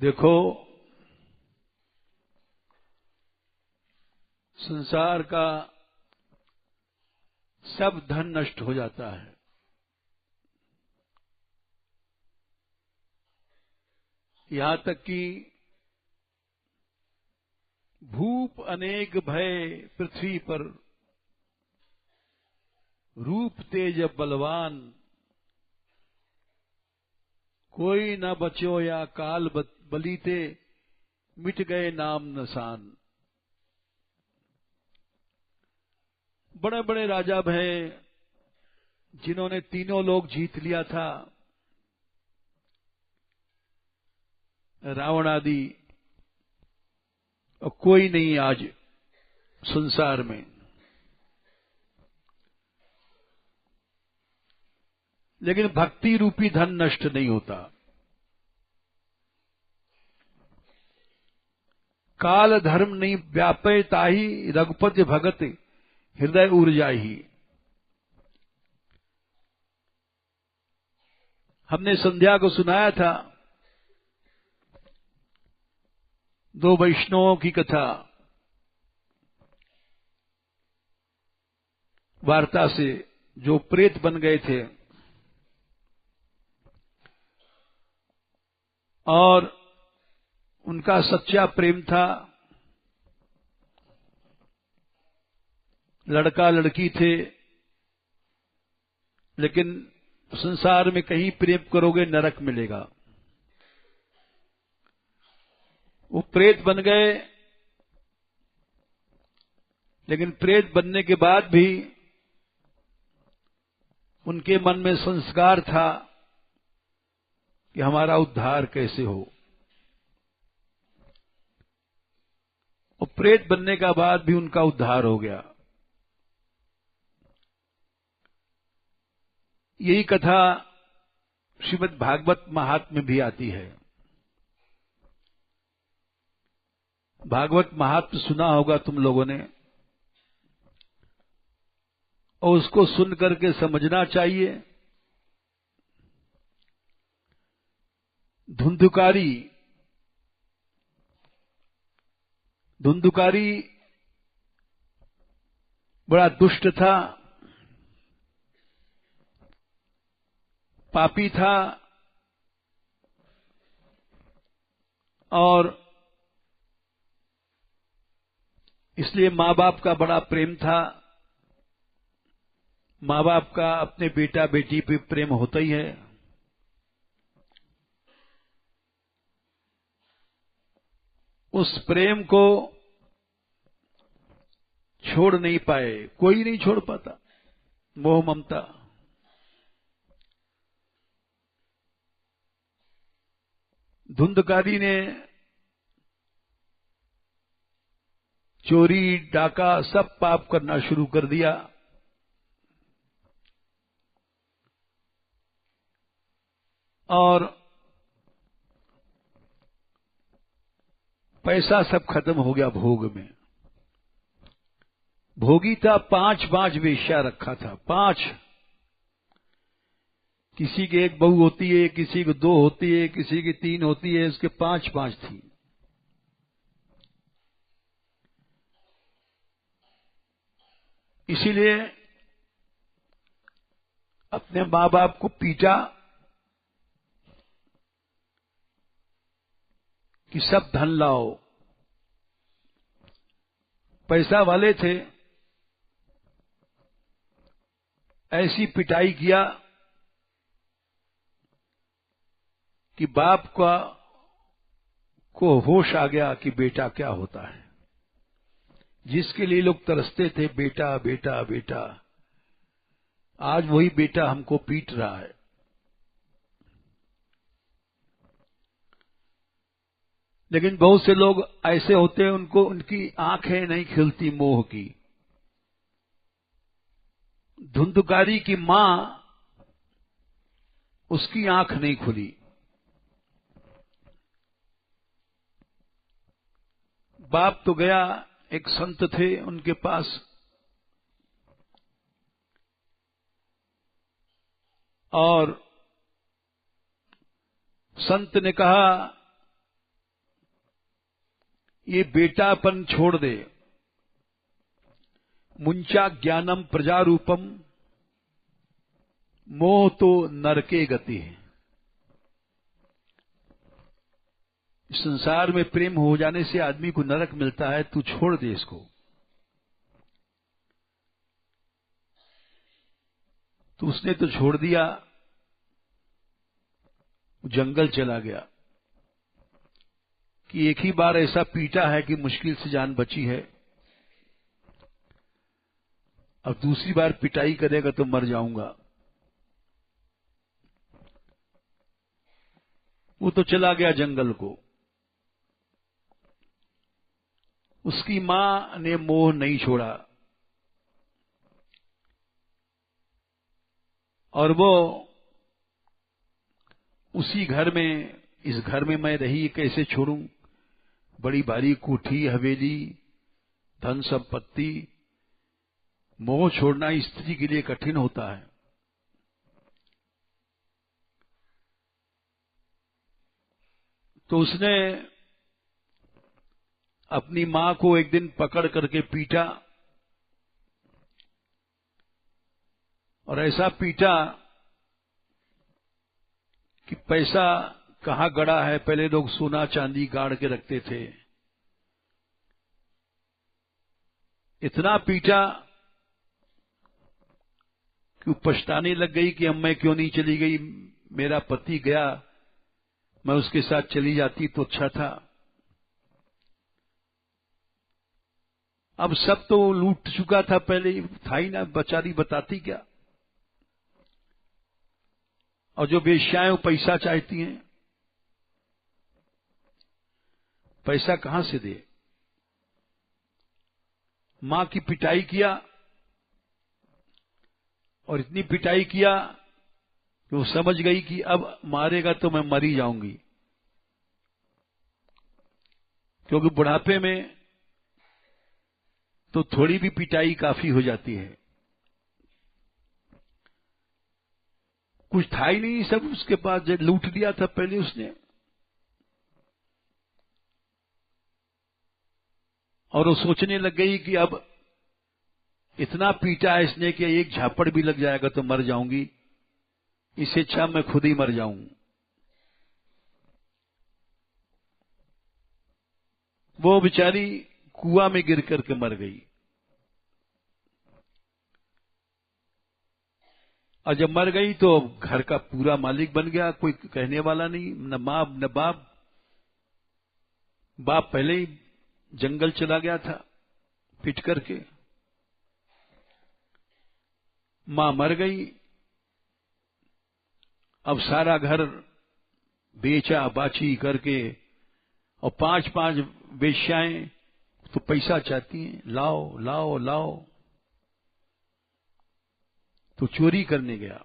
देखो, संसार का सब धन नष्ट हो जाता है। यहां तक कि भूप अनेक भय पृथ्वी पर, रूप तेज बलवान, कोई न बचो या काल बलीते, मिट गए नाम नसान। बड़े बड़े राजा भय जिन्होंने तीनों लोग जीत लिया था, रावण आदि, और कोई नहीं आज संसार में। लेकिन भक्ति रूपी धन नष्ट नहीं होता। काल धर्म नहीं व्यापे ताही, रघुपति भगत हृदय ऊर्जाही। हमने संध्या को सुनाया था दो वैष्णवों की कथा, वार्ता से, जो प्रेत बन गए थे और उनका सच्चा प्रेम था। लड़का लड़की थे, लेकिन संसार में कहीं प्रेम करोगे नरक मिलेगा। वो प्रेत बन गए, लेकिन प्रेत बनने के बाद भी उनके मन में संस्कार था कि हमारा उद्धार कैसे हो। और प्रेत बनने का बाद भी उनका उद्धार हो गया। यही कथा श्रीमद् भागवत महात्म्य में भी आती है। भागवत महात्म्य सुना होगा तुम लोगों ने, और उसको सुन करके समझना चाहिए। धुंधुकारी बड़ा दुष्ट था, पापी था, और इसलिए मां बाप का बड़ा प्रेम था। मां बाप का अपने बेटा बेटी पे प्रेम होता ही है। उस प्रेम को छोड़ नहीं पाए, कोई नहीं छोड़ पाता। मोह ममता, धुंधकारी ने चोरी डाका सब पाप करना शुरू कर दिया। और पैसा सब खत्म हो गया भोग में। भोगी था, 5 वेश्या रखा था, 5। किसी की 1 बहू होती है, किसी की 2 होती है, किसी की 3 होती है, इसके 5 थी। इसीलिए अपने मां बाप को पीटा कि सब धन लाओ। पैसा वाले थे, ऐसी पिटाई किया कि बाप को होश आ गया कि बेटा क्या होता है। जिसके लिए लोग तरसते थे, बेटा बेटा बेटा, आज वही बेटा हमको पीट रहा है। लेकिन बहुत से लोग ऐसे होते हैं, उनको उनकी आंखें नहीं खिलती मोह की। धुंधकारी की मां, उसकी आंख नहीं खुली। बाप तो गया, एक संत थे उनके पास, और संत ने कहा ये बेटापन छोड़ दे। मुंचा ज्ञानम प्रजारूपम मोह तो नरके गति है। संसार में प्रेम हो जाने से आदमी को नरक मिलता है, तू छोड़ दे इसको। तो उसने तो छोड़ दिया, जंगल चला गया कि एक ही बार ऐसा पीटा है कि मुश्किल से जान बची है, अब दूसरी बार पिटाई करेगा तो मर जाऊंगा। वो तो चला गया जंगल को। उसकी मां ने मोह नहीं छोड़ा और वो उसी घर में, इस घर में मैं रही कैसे छोड़ूं, बड़ी भारी कोठी हवेली धन संपत्ति, मोह छोड़ना स्त्री के लिए कठिन होता है। तो उसने अपनी मां को एक दिन पकड़ करके पीटा और ऐसा पीटा कि पैसा कहां गड़ा है। पहले लोग सोना चांदी गाड़ के रखते थे। इतना पीटा कि वो पछताने लग गई कि अब मैं क्यों नहीं चली गई, मेरा पति गया, मैं उसके साथ चली जाती तो अच्छा था। अब सब तो लूट चुका था, पहले था ही ना, बेचारी बताती क्या। और जो वेश्याएं वो पैसा चाहती हैं, पैसा कहां से दे। मां की पिटाई किया और इतनी पिटाई किया कि वो समझ गई कि अब मारेगा तो मैं मर ही जाऊंगी, क्योंकि बुढ़ापे में तो थोड़ी भी पिटाई काफी हो जाती है। कुछ था ही नहीं, सब उसके पास जब लूट लिया था पहले उसने। और वो सोचने लग गई कि अब इतना पीटा है इसने कि एक झापड़ भी लग जाएगा तो मर जाऊंगी, इससे अच्छा मैं खुद ही मर जाऊं। वो बेचारी कुआं में गिर करके मर गई। और जब मर गई तो घर का पूरा मालिक बन गया, कोई कहने वाला नहीं, न मां न बाप। बाप पहले ही जंगल चला गया था पिट करके, मां मर गई। अब सारा घर बेचा बाची करके, और 5-5 वेश्याएं तो पैसा चाहती हैं, लाओ लाओ लाओ। तो चोरी करने गया।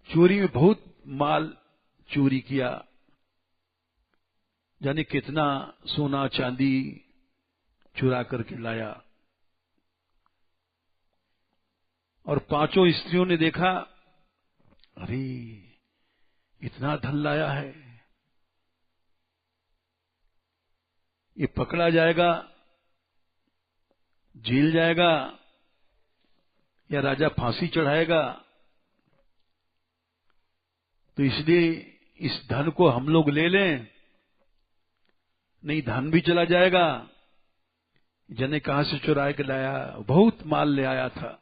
चोरी में बहुत माल चोरी किया, जाने कितना सोना चांदी चुरा करके लाया। और 5 स्त्रियों ने देखा, अरे इतना धन लाया है, ये पकड़ा जाएगा, जेल जाएगा, या राजा फांसी चढ़ाएगा। तो इसलिए इस धन को हम लोग ले लें, नहीं धन भी चला जाएगा। जने कहां से चुरा के लाया, बहुत माल ले आया था।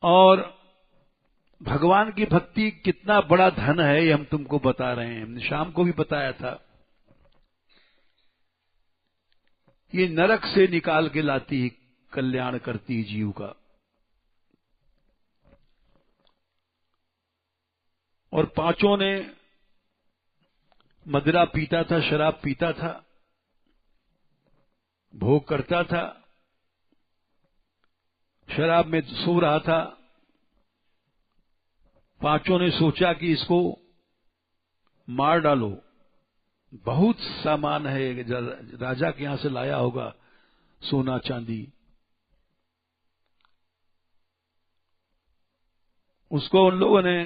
और भगवान की भक्ति कितना बड़ा धन है ये हम तुमको बता रहे हैं। हमने शाम को भी बताया था, ये नरक से निकाल के लाती है, कल्याण करती है जीव का। और 5 ने मदिरा पीता था, शराब पीता था, भोग करता था, शराब में सो रहा था। 5 ने सोचा कि इसको मार डालो, बहुत सामान है, राजा के यहां से लाया होगा सोना चांदी। उसको उन लोगों ने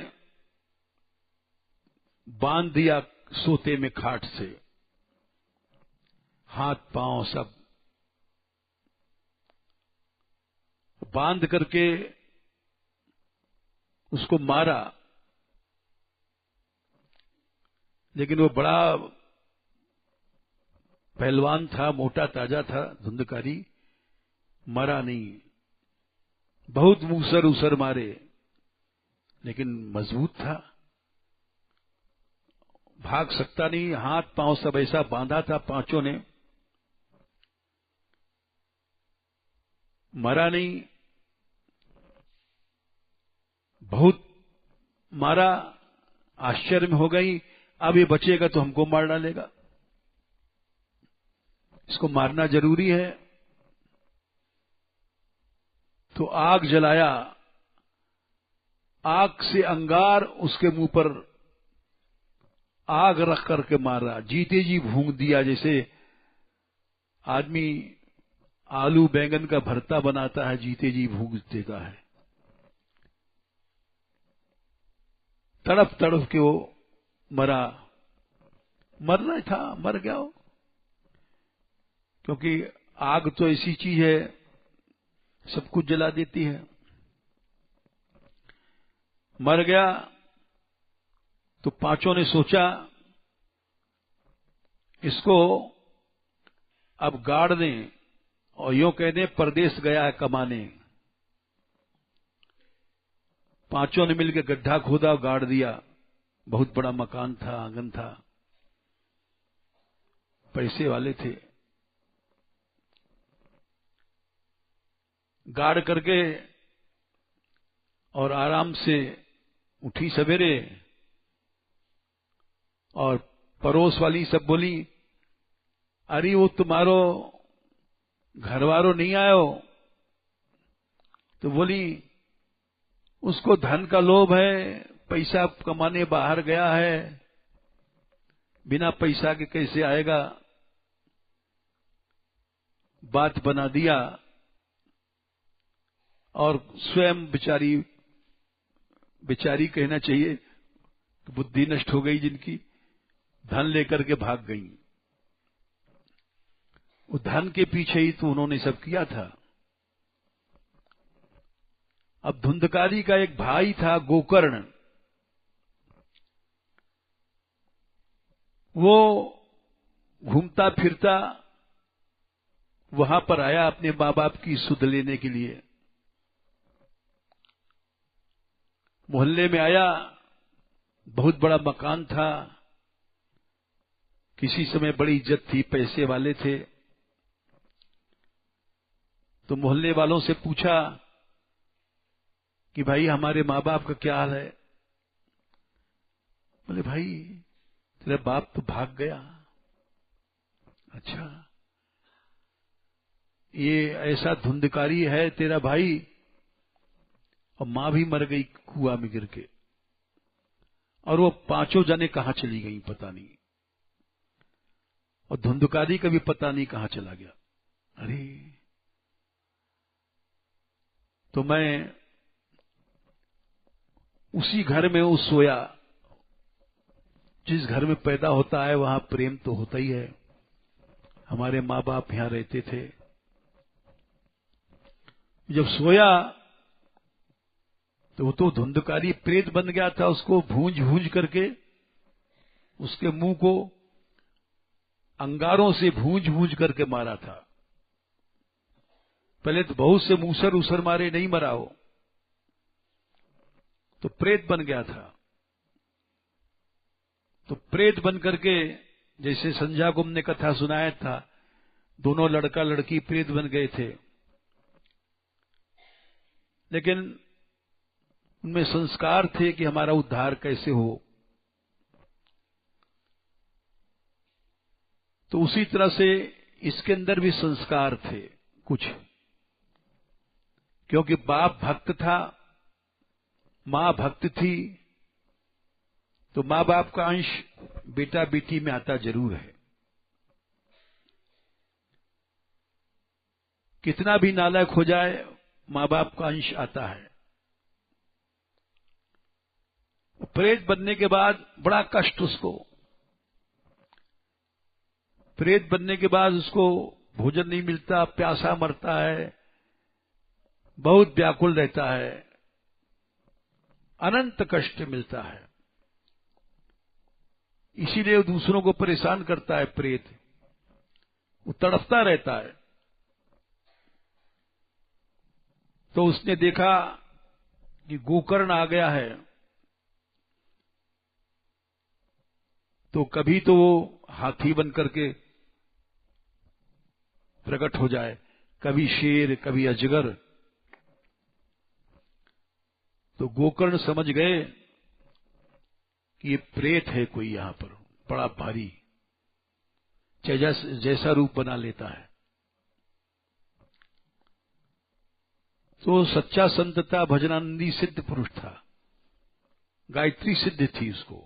बांध दिया सोते में खाट से, हाथ पांव सब बांध करके उसको मारा। लेकिन वो बड़ा पहलवान था, मोटा ताजा था धुंधकारी, मरा नहीं। बहुत मूसर उसर मारे, लेकिन मजबूत था, भाग सकता नहीं। हाथ पांव सब ऐसा बांधा था पांचों ने, मरा नहीं। बहुत मारा, आश्चर्य में हो गई, अब ये बचेगा तो हमको मार डालेगा, इसको मारना जरूरी है। तो आग जलाया, आग से अंगार उसके मुंह पर आग रख करके मारा, जीते जी भूंग दिया। जैसे आदमी आलू बैंगन का भरता बनाता है, जीते जी भूंग देता है। तड़प तड़प के वो मरा। मरना था, मर गया वो, क्योंकि आग तो ऐसी चीज है, सब कुछ जला देती है। मर गया। तो पांचों ने सोचा इसको अब गाड़ दें और यूं कह दें परदेश गया है कमाने। पांचों ने मिलकर गड्ढा खोदा और गाड़ दिया। बहुत बड़ा मकान था, आंगन था, पैसे वाले थे। गाड़ करके और आराम से उठी सवेरे, और पड़ोस वाली सब बोली, अरे वो तुम्हारो घरवारो नहीं आयो? तो बोली उसको धन का लोभ है, पैसा कमाने बाहर गया है, बिना पैसा के कैसे आएगा। बात बना दिया और स्वयं बेचारी कहना चाहिए, बुद्धि नष्ट हो गई जिनकी, धन लेकर के भाग गई। वो धन के पीछे ही तो उन्होंने सब किया था। अब धुंधकारी का एक भाई था गोकर्ण, वो घूमता फिरता वहां पर आया अपने मां बाप की सुध लेने के लिए। मोहल्ले में आया, बहुत बड़ा मकान था, किसी समय बड़ी इज्जत थी, पैसे वाले थे। तो मोहल्ले वालों से पूछा कि भाई हमारे मां बाप का क्या हाल है? बोले भाई तेरा बाप तो भाग गया। अच्छा, ये ऐसा धुंधकारी है तेरा भाई, और मां भी मर गई कुआं में गिर के, और वो पांचों जने कहां चली गई पता नहीं, और धुंधकारी का भी पता नहीं कहां चला गया। अरे तो मैं उसी घर में वो सोया, जिस घर में पैदा होता है वहां प्रेम तो होता ही है। हमारे मां बाप यहां रहते थे। जब सोया तो वो तो धुंधकारी प्रेत बन गया था, उसको भूंज भूंज करके उसके मुंह को अंगारों से भूंज भूंज करके मारा था। पहले तो बहुत से मूसर उसर मारे, नहीं मरा हो, तो प्रेत बन गया था। तो प्रेत बन करके, जैसे संध्या को हमने कथा सुनाया था, दोनों लड़का लड़की प्रेत बन गए थे, लेकिन उनमें संस्कार थे कि हमारा उद्धार कैसे हो। तो उसी तरह से इसके अंदर भी संस्कार थे कुछ, क्योंकि बाप भक्त था, मां भक्त थी, तो मां बाप का अंश बेटा बेटी में आता जरूर है। कितना भी नालायक हो जाए, मां बाप का अंश आता है। प्रेत बनने के बाद बड़ा कष्ट उसको, प्रेत बनने के बाद उसको भोजन नहीं मिलता, प्यासा मरता है, बहुत व्याकुल रहता है, अनंत कष्ट मिलता है। इसीलिए वो दूसरों को परेशान करता है प्रेत, वो तड़पता रहता है। तो उसने देखा कि गोकर्ण आ गया है, तो कभी तो वो हाथी बन करके प्रकट हो जाए, कभी शेर, कभी अजगर। तो गोकर्ण समझ गए कि ये प्रेत है कोई यहां पर, बड़ा भारी, जैसा रूप बना लेता है। तो सच्चा संत था, भजनानंदी सिद्ध पुरुष था, गायत्री सिद्ध थी उसको।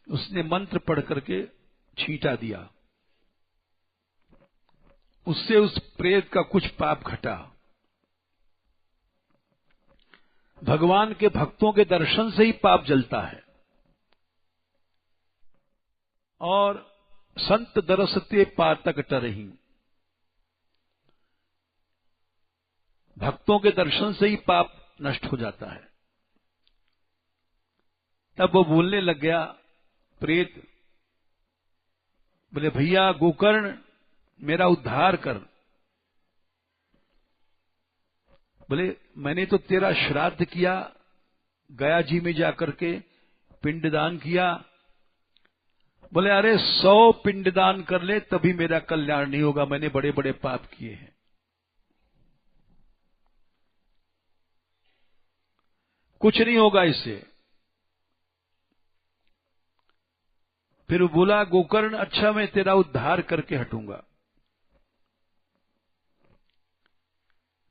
उसने मंत्र पढ़ करके छींटा दिया, उससे उस प्रेत का कुछ पाप घटा। भगवान के भक्तों के दर्शन से ही पाप जलता है, और संत दरसते पातक टरहीं, भक्तों के दर्शन से ही पाप नष्ट हो जाता है। तब वो बोलने लग गया प्रेत, बोले भैया गोकर्ण मेरा उद्धार कर। बोले मैंने तो तेरा श्राद्ध किया, गया जी में जाकर के पिंडदान किया। बोले अरे 100 पिंडदान कर ले तभी मेरा कल्याण नहीं होगा, मैंने बड़े बड़े पाप किए हैं। कुछ नहीं होगा इससे। फिर वो बोला गोकर्ण अच्छा मैं तेरा उद्धार करके हटूंगा।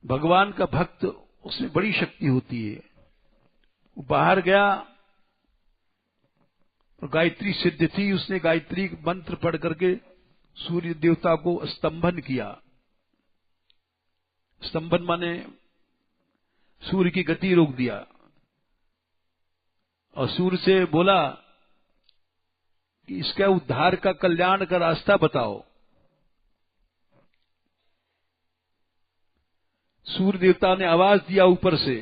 भगवान का भक्त, उसमें बड़ी शक्ति होती है। वो बाहर गया और गायत्री सिद्ध थी, उसने गायत्री मंत्र पढ़ करके सूर्य देवता को स्तंभन किया। स्तंभन माने सूर्य की गति रोक दिया, और सूर्य से बोला कि इसका उद्धार का कल्याण का रास्ता बताओ। सूर्य देवता ने आवाज दिया ऊपर से,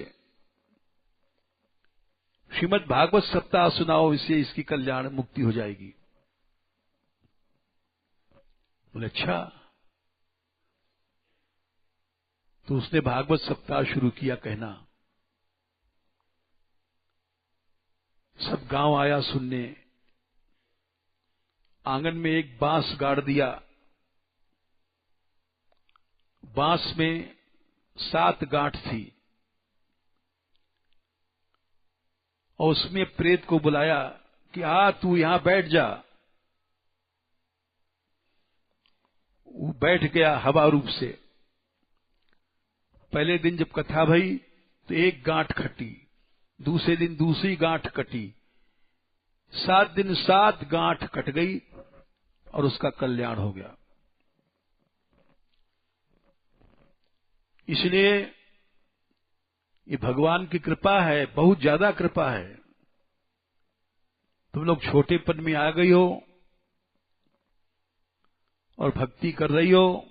श्रीमद् भागवत सप्ताह सुनाओ, इससे इसकी कल्याण मुक्ति हो जाएगी। बोले अच्छा। तो उसने भागवत सप्ताह शुरू किया कहना। सब गांव आया सुनने। आंगन में एक बांस गाड़ दिया, बांस में 7 गांठ थी, और उसमें प्रेत को बुलाया कि आ तू यहां बैठ जा। वो बैठ गया हवा रूप से। पहले दिन जब कथा भई तो एक गांठ कटी, दूसरे दिन दूसरी गांठ कटी, 7 दिन 7 गांठ कट गई और उसका कल्याण हो गया। इसलिए ये भगवान की कृपा है, बहुत ज्यादा कृपा है। तुम लोग छोटेपन में आ गई हो और भक्ति कर रही हो,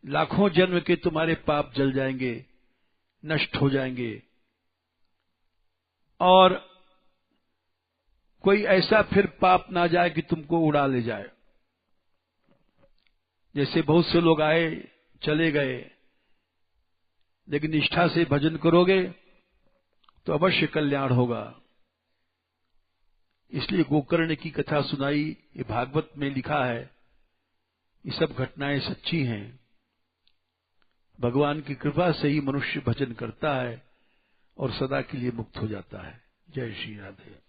लाखों जन्म के तुम्हारे पाप जल जाएंगे, नष्ट हो जाएंगे, और कोई ऐसा फिर पाप ना जाए कि तुमको उड़ा ले जाए। जैसे बहुत से लोग आए चले गए, लेकिन निष्ठा से भजन करोगे तो अवश्य कल्याण होगा। इसलिए गोकर्ण की कथा सुनाई, ये भागवत में लिखा है, ये सब घटनाएं सच्ची हैं। भगवान की कृपा से ही मनुष्य भजन करता है और सदा के लिए मुक्त हो जाता है। जय श्री राधे।